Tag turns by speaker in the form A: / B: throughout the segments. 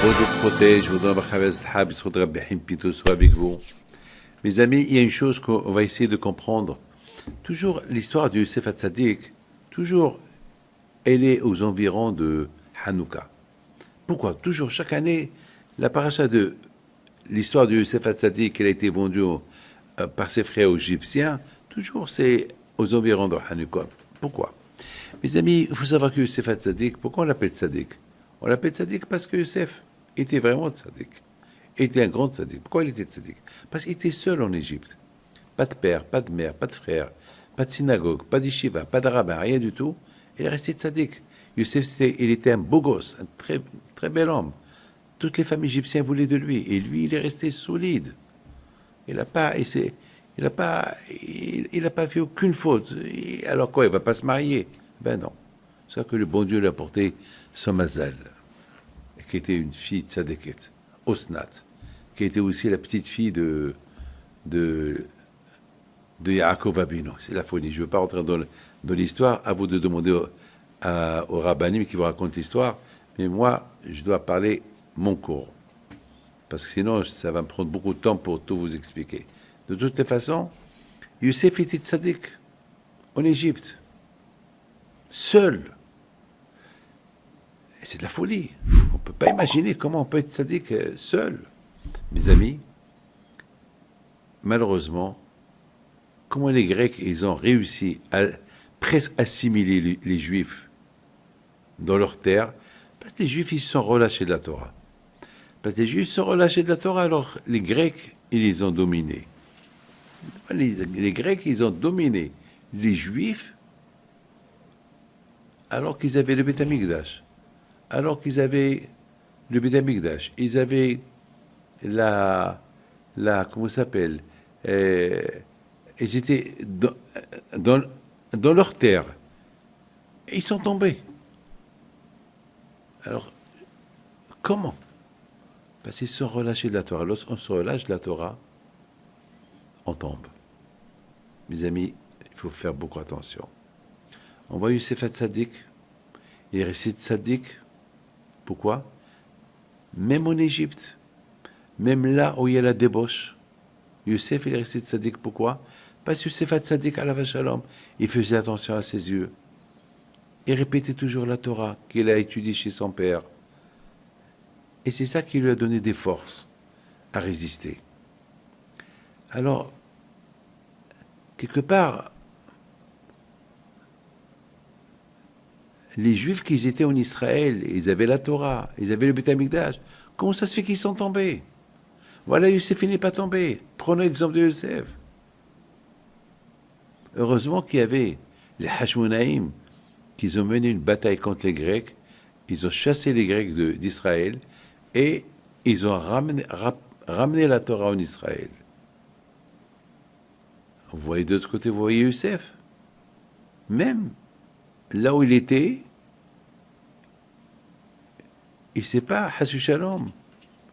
A: Bon Dieu protège, je vous donne soit avec vous. Mes amis, il y a une chose qu'on va essayer de comprendre. Toujours l'histoire du Youssef Hatzadik, toujours, elle est aux environs de Hanouka. Pourquoi? Toujours, chaque année, la paracha de l'histoire du Youssef Hatzadik, elle a été vendue par ses frères égyptiens, toujours c'est aux environs de Hanouka. Pourquoi? Mes amis, il faut savoir que Youssef Hatzadik, pourquoi on l'appelle Tzadik? On l'appelle Tzadik parce que Youssef était vraiment Tzadik. Il était un grand Tzadik. Pourquoi il était Tzadik? Parce qu'il était seul en Égypte. Pas de père, pas de mère, pas de frère, pas de synagogue, pas d'yeshiva, pas de rabbin, rien du tout. Il est resté Tzadik. Youssef, il était un beau gosse, un très, très bel homme. Toutes les femmes égyptiennes voulaient de lui. Et lui, il est resté solide. Il n'a pas fait aucune faute. Alors quoi, il ne va pas se marier? Ben non. C'est ça que le bon Dieu lui a porté son mazal, qui était une fille tzadeket, Osnat, qui était aussi la petite fille de Yaakov Avinu. C'est la folie. Je ne veux pas rentrer dans l'histoire. À vous de demander au rabbinim qui vous raconte l'histoire. Mais moi, je dois parler mon cours. Parce que sinon, ça va me prendre beaucoup de temps pour tout vous expliquer. De toutes les façons, Youssef était tzaddik en Égypte. Seul. Et c'est de la folie. On ne peut pas imaginer comment on peut être tzaddik seul. Mes amis, malheureusement, comment les Grecs, ils ont réussi à presque assimiler les Juifs dans leur terre, parce que les Juifs, ils se sont relâchés de la Torah. Parce que les Juifs se sont relâchés de la Torah, alors les Grecs, ils les ont dominés. Les Grecs, ils ont dominé les Juifs alors qu'ils avaient le Beth Amikdash. Alors qu'ils avaient le Beth Amikdash. Ils avaient comment ça s'appelle? Ils étaient dans leur terre. Et ils sont tombés. Alors, comment? Parce qu'ils se sont relâchés de la Torah. Lorsqu'on se relâche de la Torah, on tombe. Mes amis, il faut faire beaucoup attention. On voit Youssef Hatzadik, il est resté tzaddik. Pourquoi? Même en Égypte, même là où il y a la débauche, Youssef, il est resté tzaddik. Pourquoi? Parce que Youssef Hatzadik, alav shalom, il faisait attention à ses yeux. Il répétait toujours la Torah qu'il a étudiée chez son père. Et c'est ça qui lui a donné des forces à résister. Alors, quelque part, les Juifs qui étaient en Israël, ils avaient la Torah, ils avaient le Beth Amikdash. Comment ça se fait qu'ils sont tombés? Voilà, Youssef n'est pas tombé. Prenons l'exemple de Youssef. Heureusement qu'il y avait les Hashmonaïm qui ont mené une bataille contre les Grecs. Ils ont chassé les Grecs d'Israël et ils ont ramené la Torah en Israël. Vous voyez de l'autre côté, vous voyez Youssef. Même là où il était, il ne s'est pas, Hassu Shalom,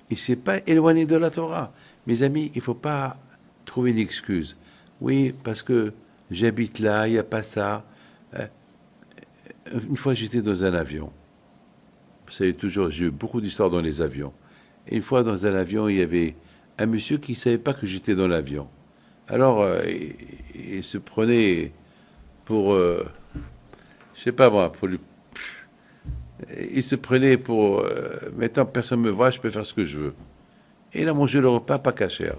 A: il ne s'est pas éloigné de la Torah. Mes amis, il ne faut pas trouver une excuse. Oui, parce que j'habite là, il n'y a pas ça. Une fois, j'étais dans un avion. Vous savez, toujours, j'ai eu beaucoup d'histoires dans les avions. Et une fois, dans un avion, il y avait un monsieur qui ne savait pas que j'étais dans l'avion. Alors, il se prenait pour... je ne sais pas moi, il se prenait pour... maintenant, personne ne me voit, je peux faire ce que je veux. Et il a mangé le repas pas cachère.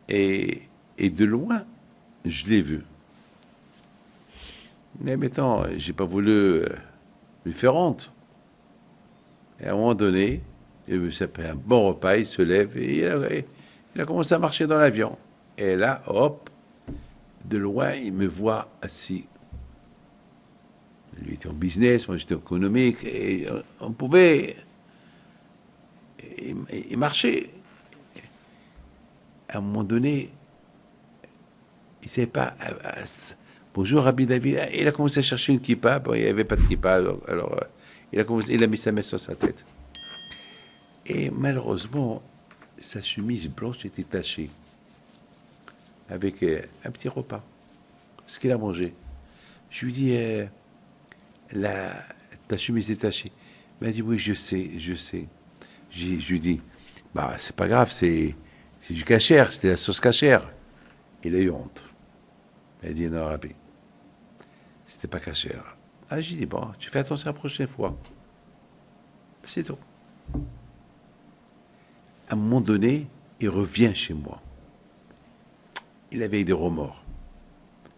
A: Et de loin, je l'ai vu. Mais maintenant, je n'ai pas voulu lui faire honte. Et à un moment donné, il s'est pris un bon repas, il se lève et il a commencé à marcher dans l'avion. Et là, hop, de loin, il me voit assis. Lui était en business, moi j'étais économique, et on pouvait... Il marchait. À un moment donné, il ne savait pas... Bonjour, Rabbi David. Il a commencé à chercher une kippa. Bon, il n'y avait pas de kippa, alors il a mis sa main sur sa tête. Et malheureusement, sa chemise blanche était tachée avec un petit repas, ce qu'il a mangé. Je lui dis, ta chemise est tachée. Il m'a dit, oui, je sais, je sais. Je lui dis, bah, c'est pas grave, c'est du cachère, c'était la sauce cachère. Il a eu honte. Il a dit, non, Rabbi, c'était pas cachère. Ah, j'ai dit, bon, tu fais attention la prochaine fois. C'est tout. À un moment donné, il revient chez moi. Il avait des remords.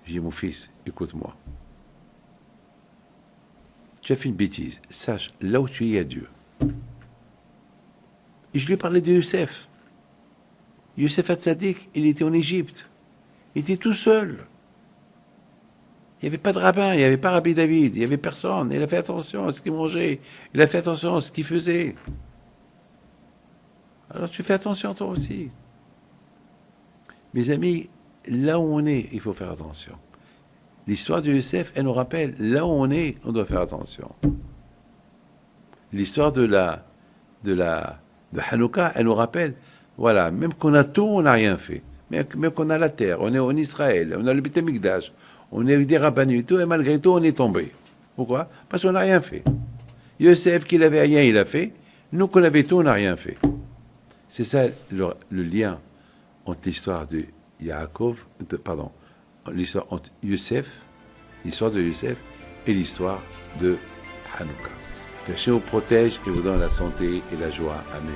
A: J'ai dit, mon fils, écoute-moi. Tu as fait une bêtise. Sache, là où tu es, il y a Dieu. Et je lui ai parlé de Youssef. Youssef Hatzadik, il était en Égypte. Il était tout seul. Il n'y avait pas de rabbin, il n'y avait pas Rabbi David, il n'y avait personne. Il a fait attention à ce qu'il mangeait. Il a fait attention à ce qu'il faisait. Alors tu fais attention toi aussi. Mes amis, là où on est, il faut faire attention. L'histoire de Youssef, elle nous rappelle, là où on est, on doit faire attention. L'histoire de Hanouka, elle nous rappelle, voilà, même qu'on a tout, on n'a rien fait. Même qu'on a la terre, on est en Israël, on a le Beth Amikdash, on est avec des rabbins et tout, et malgré tout, on est tombé. Pourquoi? Parce qu'on n'a rien fait. Youssef, qu'il avait rien, il a fait. Nous, qu'on avait tout, on n'a rien fait. C'est ça le lien entre l'histoire de l'histoire entre Youssef, l'histoire de Youssef et l'histoire de Hanouka. Que Hachem vous protège et vous donne la santé et la joie. Amen.